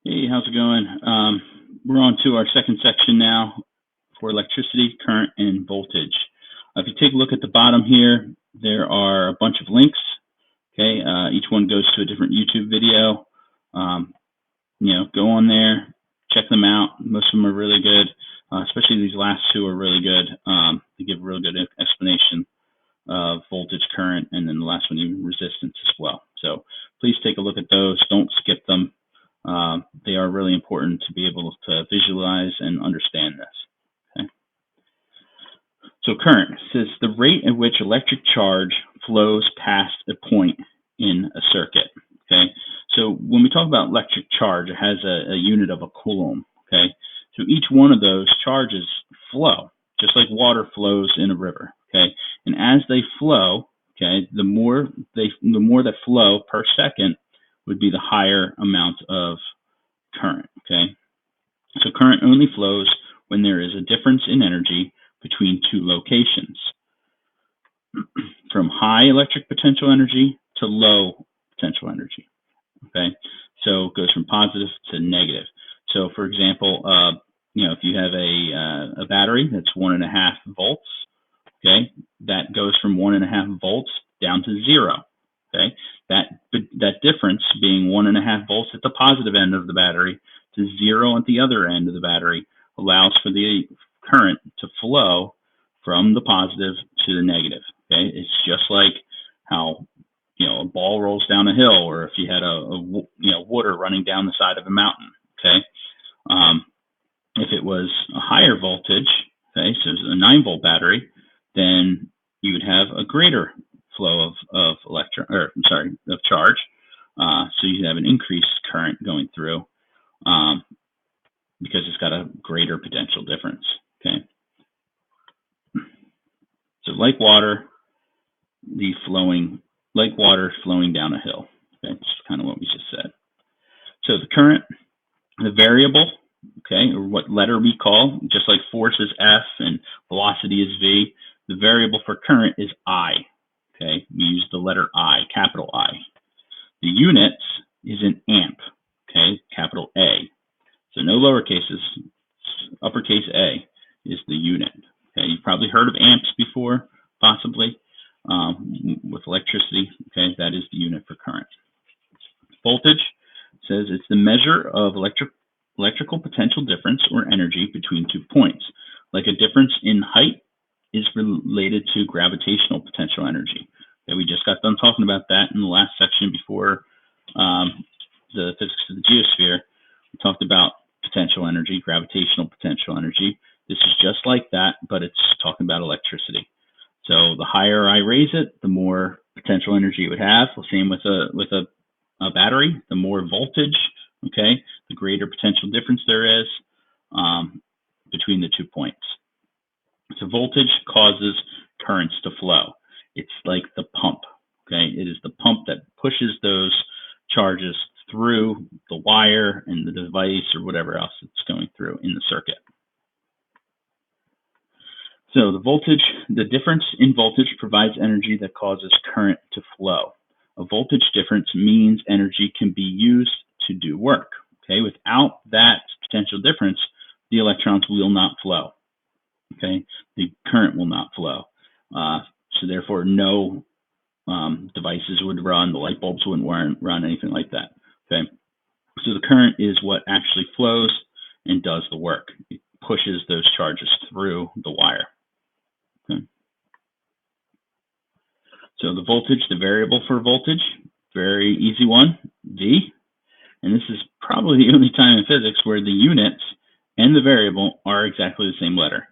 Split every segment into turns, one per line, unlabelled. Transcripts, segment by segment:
Hey, how's it going? We're on to our second section now for electricity, current, and voltage. If you take a look at the bottom here, there are a bunch of links. Okay, each one goes to a different YouTube video. Go on there, check them out. Most of them are really good, especially these last two are really good. They give a really good explanation of voltage, current, and then the last one, even resistance as well. So please take a look at those. Don't skip them. They are really important to be able to visualize and understand this. Okay. So current says the rate at which electric charge flows past a point in a circuit. Okay. So when we talk about electric charge, it has a unit of a coulomb. Okay. So each one of those charges flow, just like water flows in a river. Okay. And as they flow, okay, the more that flow per second would be the higher amount of current. Okay. So current only flows when there is a difference in energy between two locations, from high electric potential energy to low potential energy. Okay, so it goes from positive to negative. So, for example, if you have a battery that's 1.5 volts, okay, that goes from 1.5 volts down to 0. Okay, that difference being 1.5 volts at the positive end of the battery to 0 at the other end of the battery allows for the current to flow from the positive to the negative. Okay, it's just like how a ball rolls down a hill, or if you had a water running down the side of a mountain. Okay, if it was a higher voltage, okay, so it's a 9-volt battery, then you would have a greater flow of charge. So you have an increased current going through because it's got a greater potential difference. Okay, so like water flowing down a hill. Okay, that's kind of what we just said. So the current, the variable, okay, or what letter we call, just like force is F and velocity is V, the variable for current is I. Okay, we use the letter I, capital I. The units is an amp, okay, capital A. So no lowercases, uppercase A is the unit. Okay, you've probably heard of amps before, possibly, with electricity. Okay, that is the unit for current. Voltage says it's the measure of electrical potential difference or energy between 2 points. Like a difference in height is related to gravitational potential energy. Okay, we just got done talking about that in the last section before the physics of the geosphere. We talked about potential energy, gravitational potential energy. This is just like that, but it's talking about electricity. So the higher I raise it, the more potential energy it would have. The same with a battery. The more voltage, okay, the greater potential difference there is between the 2 points. So voltage causes currents to flow. It's like the pump, okay? It is the pump that pushes those charges through the wire and the device or whatever else it's going through in the circuit. So the difference in voltage provides energy that causes current to flow. A voltage difference means energy can be used to do work. Okay, without that potential difference, the electrons will not flow. Okay, the current will not flow. So therefore, no devices would run, the light bulbs wouldn't run, anything like that. Okay, so the current is what actually flows and does the work. It pushes those charges through the wire. Okay. So the voltage, the variable for voltage, very easy one, V. And this is probably the only time in physics where the units and the variable are exactly the same letter,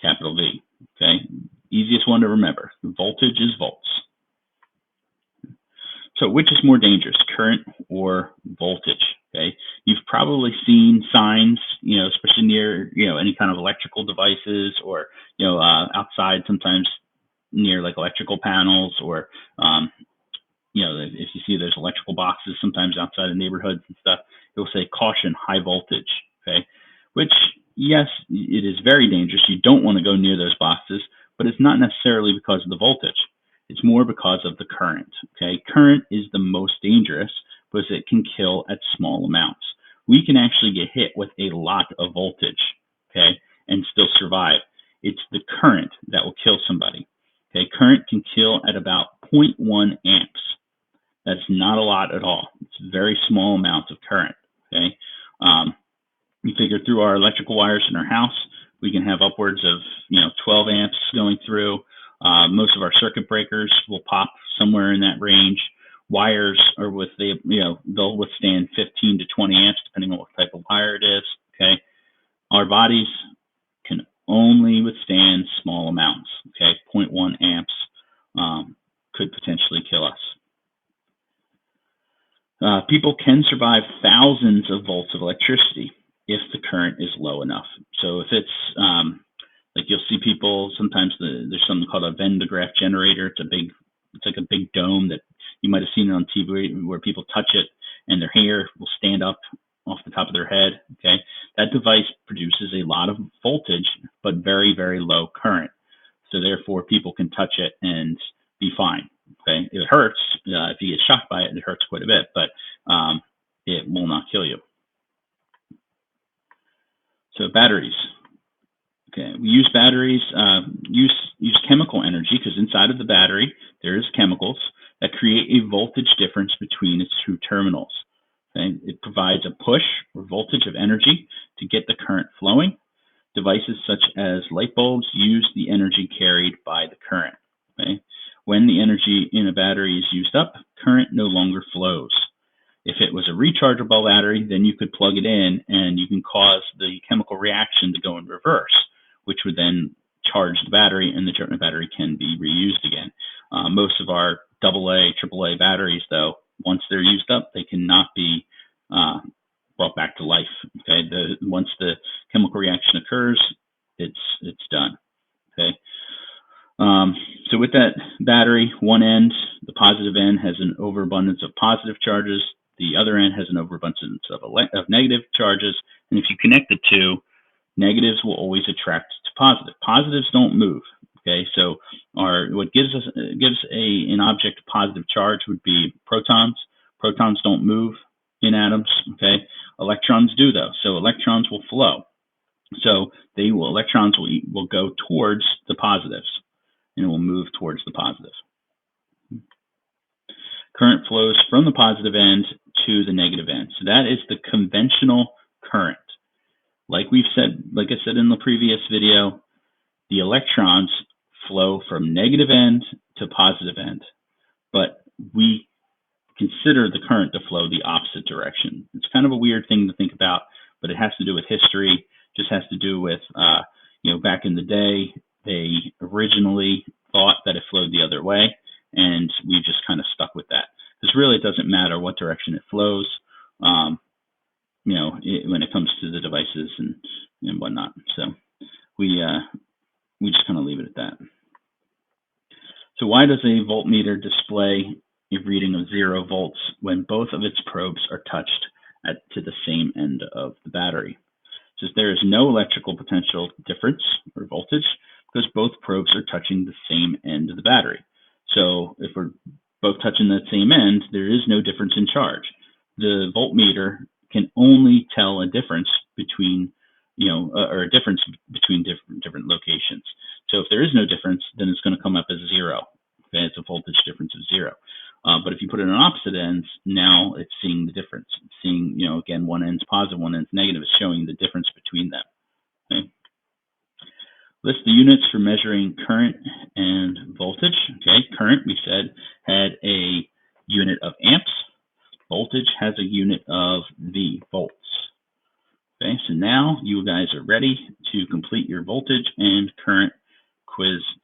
capital V. Okay, easiest one to remember. Voltage is volts. So which is more dangerous, current or voltage? Okay, you've probably seen signs, especially near, any kind of electrical devices, or outside sometimes near like electrical panels, or if you see those electrical boxes sometimes outside of neighborhoods and stuff, it will say caution, high voltage. Okay, which, yes, it is very dangerous. You don't want to go near those boxes, but it's not necessarily because of the voltage. It's more because of the current. Okay, current is the most dangerous because it can kill at small amounts. we can actually get hit with a lot of voltage, okay, and still survive. It's the current that will kill somebody. Okay, current can kill at about 0.1 amps. That's not a lot at all. It's very small amounts of current. Okay, you figure through our electrical wires in our house, we can have upwards of 12 amps going through. Most of our circuit breakers will pop somewhere in that range. Wires are they'll withstand 15 to 20 amps depending on what type of wire it is. Okay, our bodies can only withstand small amounts. Okay, 0.1 amps could potentially kill us. People can survive thousands of volts of electricity if the current is low enough. So if it's like you'll see people sometimes there's something called a Venn diagram generator. It's like a big dome that you might have seen it on TV where people touch it and their hair will stand up off the top of their head. Okay, that device produces a lot of voltage but very, very low current. So therefore, people can touch it and be fine. Okay, it hurts if you get shocked by it. It hurts quite a bit, but it will not kill you. So batteries. Okay, we use batteries. Use chemical energy because inside of the battery there is chemicals that create a voltage difference between its two terminals. Okay, it provides a push or voltage of energy to get the current flowing. Devices such as light bulbs use the energy carried by the current. Okay? When the energy in a battery is used up, current no longer flows. If it was a rechargeable battery, then you could plug it in and you can cause the chemical reaction to go in reverse, which would then charge the battery and the battery can be reused again. Most of our AA, AAA batteries, though, once they're used up, they cannot be brought back to life. Okay, once the chemical reaction occurs, it's done. Okay, so with that battery, one end, the positive end, has an overabundance of positive charges. The other end has an overabundance of negative charges. And if you connect the two, negatives will always attract to positive. Positives don't move. Okay, so what gives an object a positive charge would be protons. Protons don't move in atoms. Okay, electrons do though. So electrons will flow. So electrons will go towards the positives and it will move towards the positive. Current flows from the positive end to the negative end. So that is the conventional current. Like I said in the previous video, the electrons flow from negative end to positive end, but we consider the current to flow the opposite direction. It's kind of a weird thing to think about, but it has to do with history. Just has to do with, back in the day, they originally thought that it flowed the other way, and we just kind of stuck with that. Because really, it doesn't matter what direction it flows, when it comes to the devices and whatnot. So we just kind of leave it at that. So why does a voltmeter display a reading of 0 volts when both of its probes are touched to the same end of the battery? Since there is no electrical potential difference or voltage because both probes are touching the same end of the battery. So if we're both touching that same end, there is no difference in charge. The voltmeter can only tell a difference between, or a difference between different locations. So if there is no difference, then it's going to come up as 0. Okay, it's a voltage difference of 0. But if you put it on opposite ends, now it's seeing the difference. It's seeing, again, one end's positive, one end's negative. It's showing the difference between them. Okay. List the units for measuring current and voltage. Okay, current, we said, had a unit of amps. Voltage has a unit of V, volts. Okay, so now you guys are ready to complete your voltage and current quiz 2.